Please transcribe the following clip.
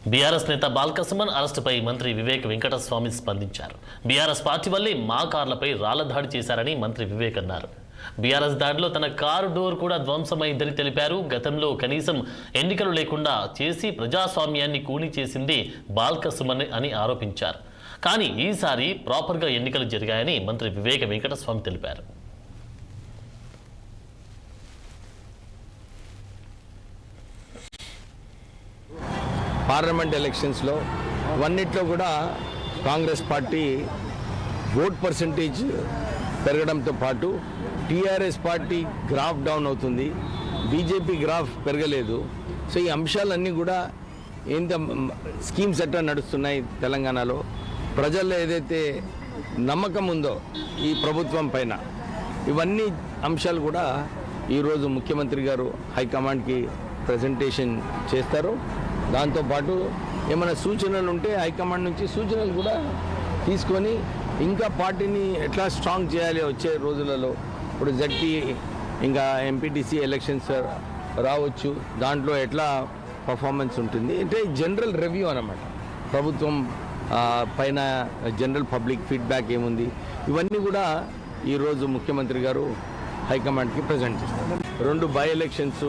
BRS నేత బాల్కసుమన్ అరెస్టుపై మంత్రి వివేక్ వెంకటస్వామి స్పందించారు. బీఆర్ఎస్ పార్టీ వల్లే మా కార్లపై రాళ్ల దాడి చేశారని మంత్రి వివేక్ అన్నారు. బీఆర్ఎస్ దాడిలో తన కారు డోర్ కూడా ధ్వంసమైందని తెలిపారు. గతంలో కనీసం ఎన్నికలు లేకుండా చేసి ప్రజాస్వామ్యాన్ని కూని చేసింది బాల్కసుమన్ అని ఆరోపించారు. కానీ ఈసారి ప్రాపర్గా ఎన్నికలు జరిగాయని మంత్రి వివేక్ వెంకటస్వామి తెలిపారు. పార్లమెంట్ ఎలక్షన్స్లో అన్నిట్లో కూడా కాంగ్రెస్ పార్టీ ఓట్ పర్సంటేజ్ పెరగడంతో పాటు టీఆర్ఎస్ పార్టీ గ్రాఫ్ డౌన్ అవుతుంది, బీజేపీ గ్రాఫ్ పెరగలేదు. సో ఈ అంశాలన్నీ కూడా ఎంత స్కీమ్స్ ఎట్లా నడుస్తున్నాయి తెలంగాణలో, ప్రజల్లో ఏదైతే నమ్మకం ఉందో ఈ ప్రభుత్వం పైన, ఇవన్నీ అంశాలు కూడా ఈరోజు ముఖ్యమంత్రి గారు హైకమాండ్కి ప్రజెంటేషన్ చేస్తారు. దాంతోపాటు ఏమైనా సూచనలు ఉంటే హైకమాండ్ నుంచి సూచనలు కూడా తీసుకొని ఇంకా పార్టీని ఎట్లా స్ట్రాంగ్ చేయాలి వచ్చే రోజులలో. ఇప్పుడు జడ్పీ ఇంకా ఎంపీటీసీ ఎలక్షన్స్ రావచ్చు, దాంట్లో ఎట్లా పర్ఫార్మెన్స్ ఉంటుంది అంటే జనరల్ రివ్యూ అన్నమాట. ప్రభుత్వం పైన జనరల్ పబ్లిక్ ఫీడ్బ్యాక్ ఏముంది, ఇవన్నీ కూడా ఈరోజు ముఖ్యమంత్రి గారు హైకమాండ్కి ప్రజెంట్ చేస్తారు. 2 బై ఎలక్షన్స్